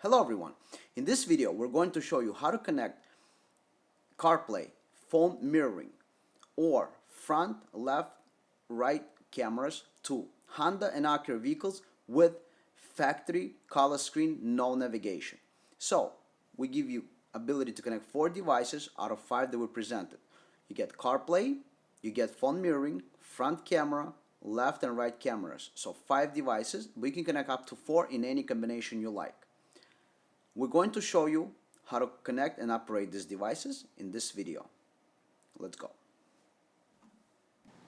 Hello everyone. In this video, we're going to show you how to connect CarPlay, phone mirroring, or front, left, right cameras to Honda and Acura vehicles with factory color screen, no navigation. So, we give you ability to connect 4 devices out of 5 that were presented. You get CarPlay, you get phone mirroring, front camera, left and right cameras. So 5 devices. We can connect up to 4 in any combination you like. We're going to show you how to connect and operate these devices in this video. Let's go.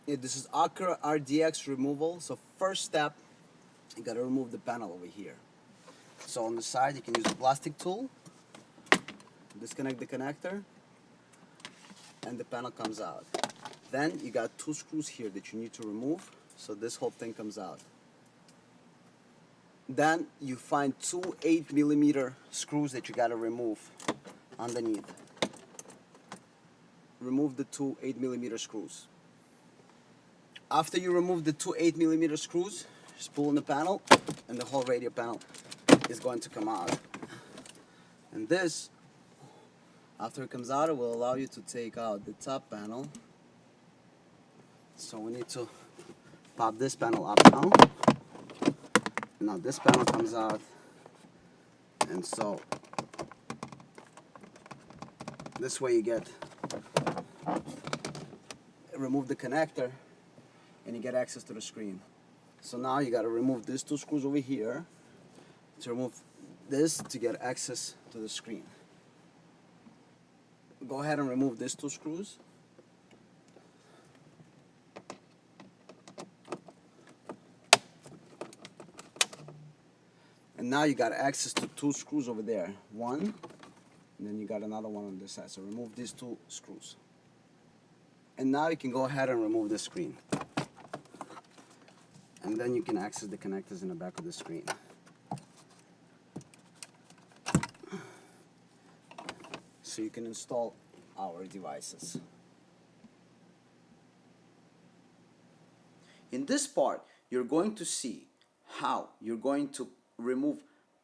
This is Acura Rdx Removal. So first step, you gotta remove the panel over here. So on the side, you can use the plastic tool, disconnect the connector, and the panel comes out. Then you got 2 screws here that you need to remove, so this whole thing comes out. Then you find 2 8mm screws that you gotta remove underneath. Remove the 2 8mm screws. After you remove the 2 8mm screws, just pull on the panel and the whole radio panel is going to come out. And this, after it comes out, it will allow you to take out the top panel. So we need to pop this panel up now. Now this panel comes out, and so this way you get remove the connector and you get access to the screen. So now you got to remove these 2 screws over here to remove this to get access to the screen. Go ahead and remove these 2 screws. And now you got access to 2 screws over there. One, and then you got another one on this side. So remove these 2 screws. And now you can go ahead and remove the screen. And then you can access the connectors in the back of the screen. So you can install our devices. In this part, you're going to see how you're going to remove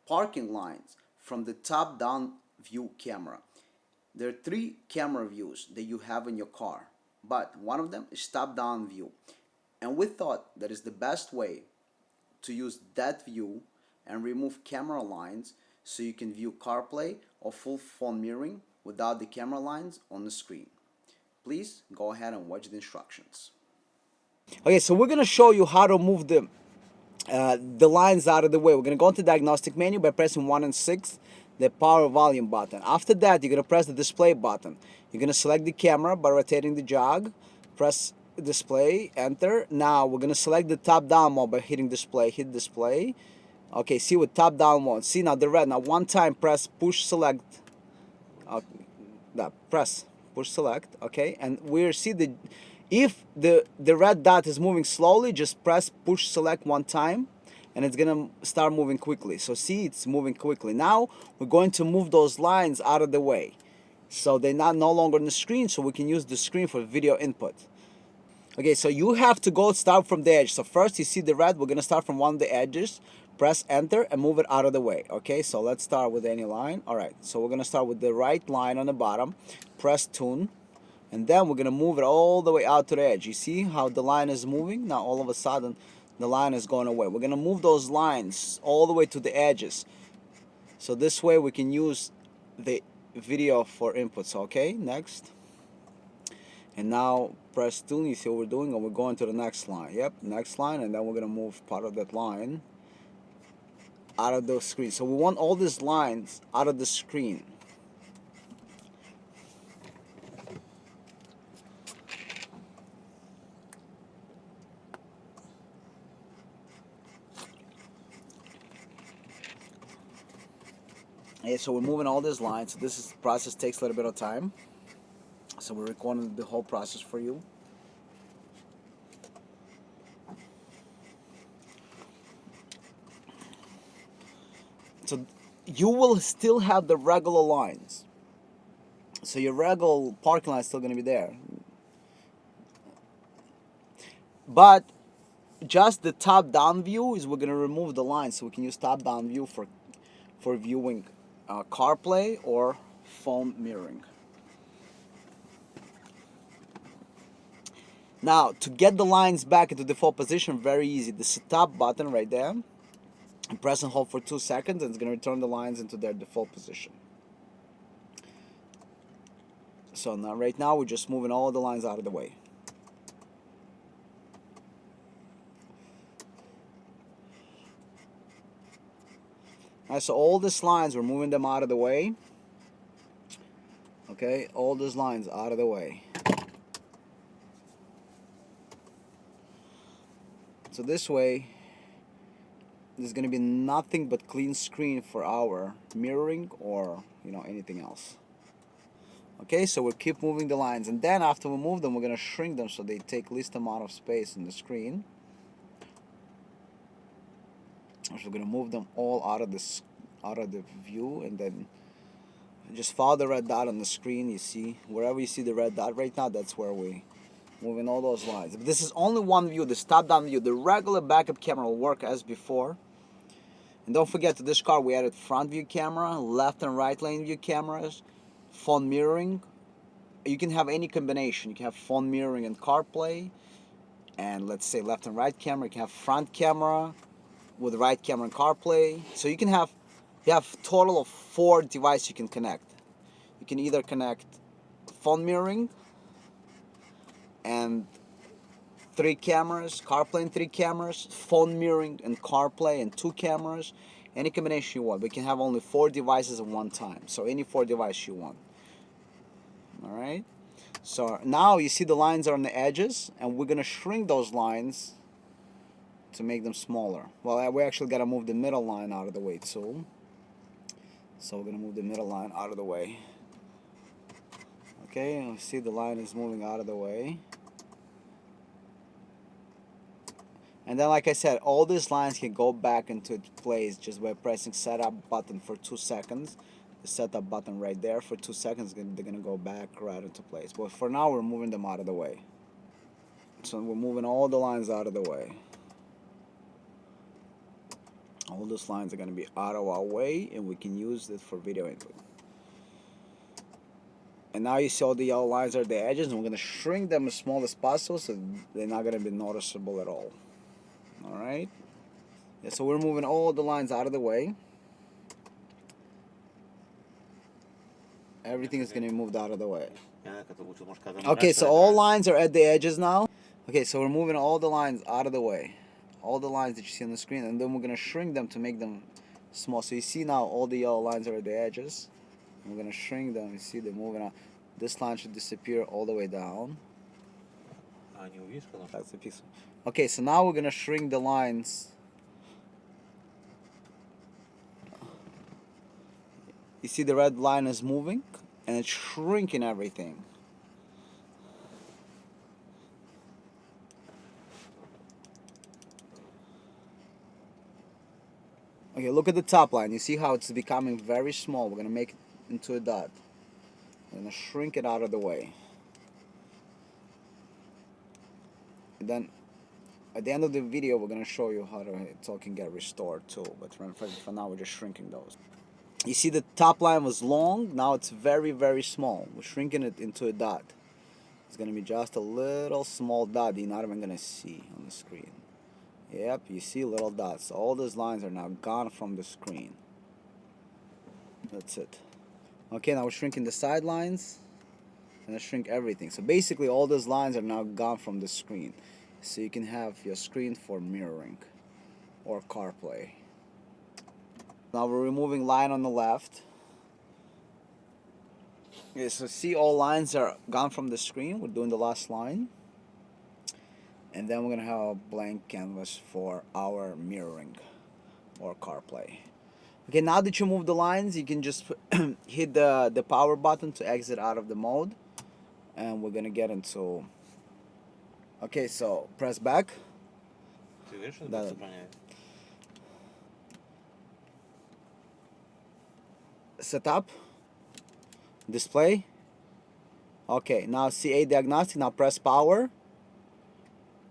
parking lines from the top-down view camera. There are 3 camera views that you have in your car, but one of them is top-down view. And we thought that is the best way to use that view and remove camera lines so you can view CarPlay or full phone mirroring without the camera lines on the screen. Please go ahead and watch the instructions. Okay, so we're going to show you how to move the lines out of the way. We're going to go into Diagnostic Menu by pressing 1 and 6, the power volume button. After that, you're going to press the display button. You're going to select the camera by rotating the jog, press display, enter. Now we're going to select the top down mode by hitting display, hit display. Okay, see with top down mode. See now the red. Now one time press push select. Press push select. Okay, and we see the if the red dot is moving slowly, just press push select one time and it's gonna start moving quickly. So see, it's moving quickly. Now we're going to move those lines out of the way so they're no longer on the screen, so we can use the screen for video input. Okay, so you have to start from the edge. So first you see the red, we're gonna start from one of the edges, press enter and move it out of the way. Okay, so let's start with any line. Alright, so we're gonna start with the right line on the bottom, press tune, and then we're gonna move it all the way out to the edge. You see how the line is moving? Now all of a sudden the line is going away. We're gonna move those lines all the way to the edges. So this way we can use the video for inputs. Okay, next. And now press tune, you see what we're doing, and we're going to the next line. Yep, next line, and then we're gonna move part of that line out of the screen. So we want all these lines out of the screen. Okay, so we're moving all these lines. So this process takes a little bit of time. So we're recording the whole process for you. So you will still have the regular lines. So your regular parking line is still going to be there. But just the top-down view is we're going to remove the line, so we can use top-down view for viewing CarPlay or phone mirroring. Now, to get the lines back into default position, very easy. The setup button right there, and press and hold for 2 seconds, and it's going to return the lines into their default position. So now, right now, we're just moving all the lines out of the way. Alright, so all these lines, we're moving them out of the way. Okay, all those lines out of the way. So this way, there's going to be nothing but clean screen for our mirroring or, you know, anything else. Okay, so we'll keep moving the lines, and then after we move them, we're going to shrink them so they take least amount of space in the screen. So we're going to move them all out of the view, and then just follow the red dot on the screen. You see, wherever you see the red dot right now, that's where we moving all those lines. But this is only one view, the top-down view. The regular backup camera will work as before. And don't forget, to this car we added front view camera, left and right lane view cameras, phone mirroring. You can have any combination. You can have phone mirroring and CarPlay, and let's say left and right camera. You can have front camera with right camera and CarPlay. So you have a total of 4 devices you can connect. You can either connect phone mirroring and 3 cameras, CarPlay and 3 cameras, phone mirroring and CarPlay and 2 cameras, any combination you want. We can have only 4 devices at one time, so any 4 devices you want. Alright, so now you see the lines are on the edges, and we're going to shrink those lines to make them smaller. Well, we actually got to move the middle line out of the way too. So we're going to move the middle line out of the way. Okay, you see the line is moving out of the way. And then, like I said, all these lines can go back into place just by pressing setup button for 2 seconds. The setup button right there for 2 seconds, they're going to go back right into place. But for now, we're moving them out of the way. So we're moving all the lines out of the way. All those lines are going to be out of our way, and we can use it for video input. And now you see all the yellow lines are at the edges, and we're going to shrink them as small as possible so they're not going to be noticeable at all. Alright? Yeah, so we're moving all the lines out of the way. Everything is going to be moved out of the way. Okay, so all lines are at the edges now. Okay, so we're moving all the lines out of the way. All the lines that you see on the screen, and then we're going to shrink them to make them small. So you see now all the yellow lines are at the edges. We're going to shrink them. You see they're moving out. This line should disappear all the way down. That's the piece. Okay, so now we're going to shrink the lines. You see the red line is moving, and it's shrinking everything. Okay, look at the top line. You see how it's becoming very small. We're going to make it into a dot. We're going to shrink it out of the way. And then at the end of the video, we're going to show you how it all can get restored too. But for now, we're just shrinking those. You see the top line was long. Now it's very, very small. We're shrinking it into a dot. It's going to be just a little small dot you're not even going to see on the screen. Yep, you see little dots. All those lines are now gone from the screen. That's it. Okay, now we're shrinking the side lines. And I shrink everything. So basically all those lines are now gone from the screen. So you can have your screen for mirroring or CarPlay. Now we're removing line on the left. Okay, so see all lines are gone from the screen. We're doing the last line. And then we're going to have a blank canvas for our mirroring or CarPlay. Okay, now that you move the lines, you can just hit the power button to exit out of the mode. And we're going to get into... Okay, so press back. Setup. Display. Okay, now CA Diagnostic. Now press power.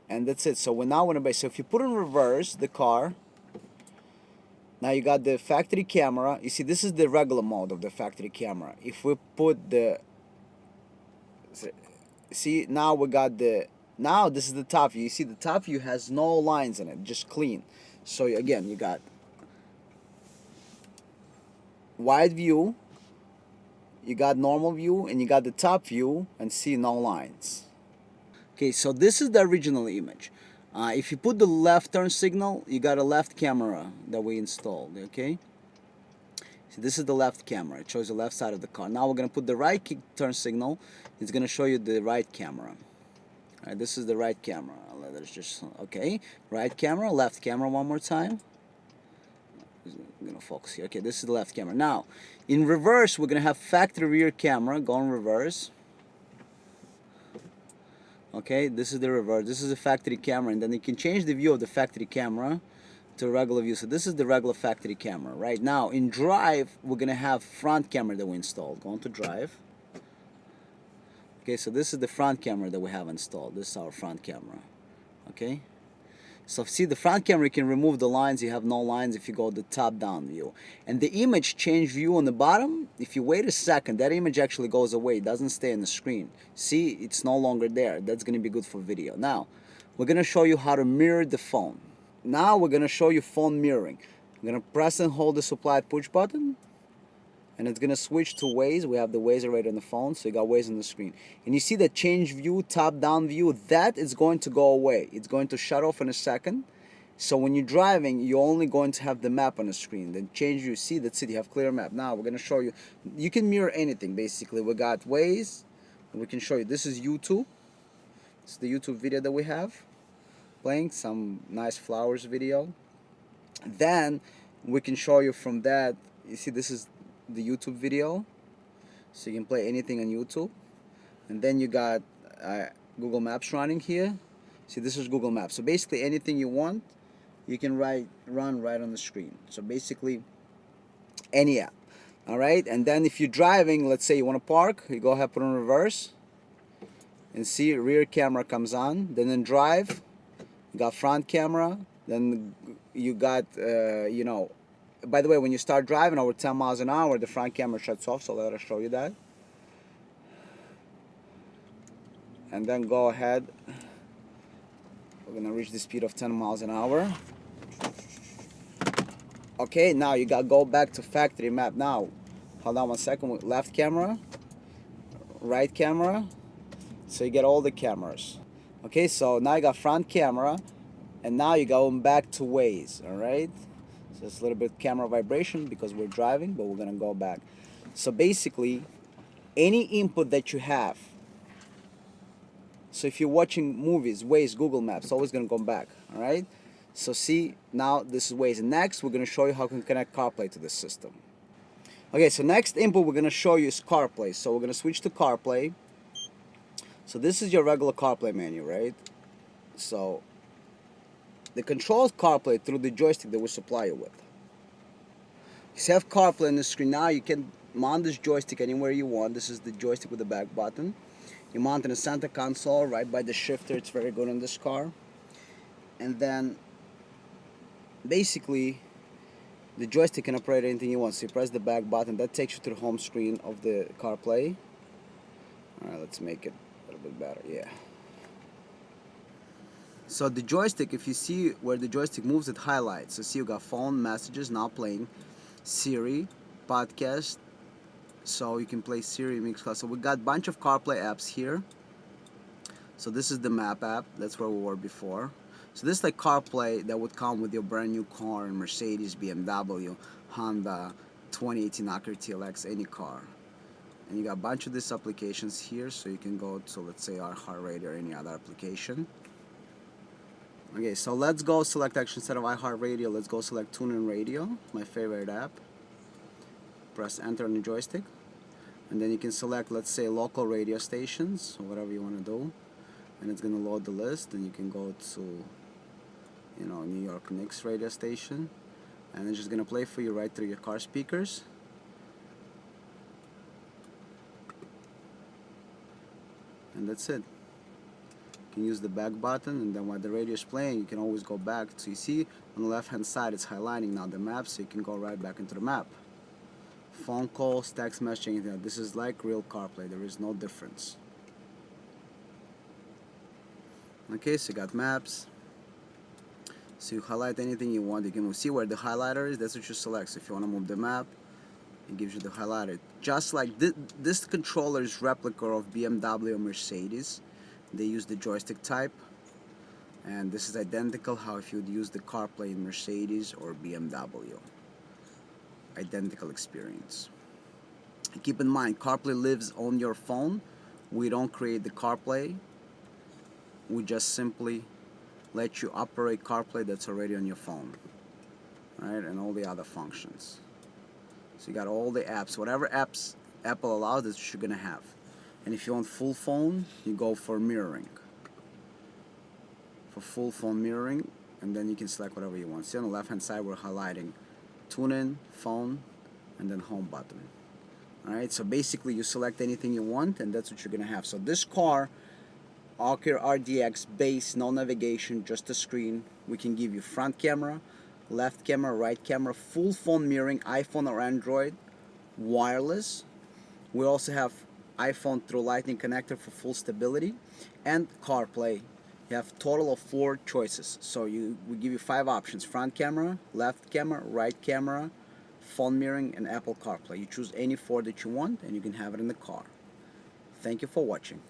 And that's it. So we're now going to base. So if you put in reverse the car, Now you got the factory camera. You see, this is the regular mode of the factory camera. If we put the, see, now we got the, now this is the top view. You see the top view has no lines in it, just clean. So again, you got wide view, you got normal view, and you got the top view, and see, no lines. Okay, so this is the original image. If you put the left turn signal, you got a left camera that we installed, okay? So this is the left camera. It shows the left side of the car. Now we're going to put the right turn signal. It's going to show you the right camera. All right, this is the right camera. Let's just, okay. Right camera, left camera one more time. I'm going to focus here. Okay, this is the left camera. Now, in reverse, we're going to have factory rear camera. Go in reverse. Okay, this is the reverse. This is the factory camera, and then you can change the view of the factory camera to regular view. So this is the regular factory camera. Right now, in drive, we're gonna have front camera that we installed. Go into drive. Okay, so this is the front camera that we have installed. This is our front camera. Okay. So see, the front camera, you can remove the lines. You have no lines if you go the top-down view. And the image change view on the bottom, if you wait a second, that image actually goes away. It doesn't stay on the screen. See, it's no longer there. That's going to be good for video. Now, we're going to show you how to mirror the phone. Now, we're going to show you phone mirroring. I'm going to press and hold the supplied push button, and it's going to switch to Waze. We have the Waze already on the phone, so you got Waze on the screen. And you see the change view, top-down view, that is going to go away. It's going to shut off in a second. So when you're driving, you're only going to have the map on the screen. Then change view, see, that's it, you have clear map. Now we're going to show you, you can mirror anything, basically. We got Waze, and we can show you, this is YouTube. This is the YouTube video that we have, playing some nice flowers video. Then we can show you from that, you see, this is the YouTube video, so you can play anything on YouTube. And then you got Google Maps running here. See, this is Google Maps. So basically anything you want, you can run right on the screen. So basically any app. All right, and then if you're driving, let's say you want to park, you go ahead, put on reverse, and see, rear camera comes on. Then in drive, you got front camera. Then you got you know, by the way, when you start driving over 10 miles an hour, the front camera shuts off, so let us show you that. And then go ahead. We're going to reach the speed of 10 miles an hour. Okay, now you got to go back to factory map. Now, hold on one second. Left camera, right camera. So you get all the cameras. Okay, so now you got front camera, and now you're going back to Waze, all right? So it's a little bit camera vibration because we're driving, but we're gonna go back. So basically, any input that you have, so if you're watching movies, Waze, Google Maps, always gonna go back, all right? So see, now this is Waze. And next, we're gonna show you how you can connect CarPlay to this system. Okay, so next input we're gonna show you is CarPlay. So we're gonna switch to CarPlay. So this is your regular CarPlay menu, right? So the controls CarPlay through the joystick that we supply you with. You have CarPlay on the screen. Now you can mount this joystick anywhere you want. This is the joystick with the back button. You mount in the center console right by the shifter. It's very good on this car. And then basically the joystick can operate anything you want. So you press the back button. That takes you to the home screen of the CarPlay. Alright, let's make it a little bit better. Yeah. So the joystick, if you see where the joystick moves, it highlights. So see, you got phone, messages, now playing, Siri, podcast. So you can play Siri, Mix Class. So we got a bunch of CarPlay apps here. So this is the map app. That's where we were before. So this is like CarPlay that would come with your brand new car, Mercedes, BMW, Honda, 2018 Acura TLX, any car. And you got a bunch of these applications here. So you can go to, let's say, iHeartRadio or any other application. Okay, so let's go select, actually, instead of iHeartRadio, let's go select TuneIn Radio, my favorite app. Press enter on the joystick. And then you can select, let's say, local radio stations, or whatever you want to do. And it's going to load the list, and you can go to, you know, New York Knicks radio station. And it's just going to play for you right through your car speakers. And that's it. can use the back button, and then while the radio is playing, you can always go back. So you see on the left hand side it's highlighting now the map, so you can go right back into the map. Phone calls, text messaging, this is like real CarPlay, there is no difference. Okay, so you got maps. So you highlight anything you want. You can see where the highlighter is, that's what you select. So if you want to move the map, it gives you the highlighter. Just like this controller is replica of BMW or Mercedes. They use the joystick type, and this is identical how if you'd use the CarPlay in Mercedes or BMW. Identical experience. Keep in mind, CarPlay lives on your phone. We don't create the CarPlay. We just simply let you operate CarPlay that's already on your phone, right? And all the other functions. So you got all the apps, whatever apps Apple allows, that's what you're gonna have. And if you want full phone, you go for mirroring. For full phone mirroring, and then you can select whatever you want. See on the left hand side we're highlighting tune in, phone, and then home button. Alright, so basically you select anything you want and that's what you're gonna have. So this car, Acura Rdx base, no navigation, just a screen. We can give you front camera, left camera, right camera, full phone mirroring, iPhone or Android, wireless. We also have iPhone through Lightning connector for full stability, and CarPlay. You have total of 4 choices. So we give you 5 options: front camera, left camera, right camera, phone mirroring, and Apple CarPlay. You choose any 4 that you want and you can have it in the car. Thank you for watching.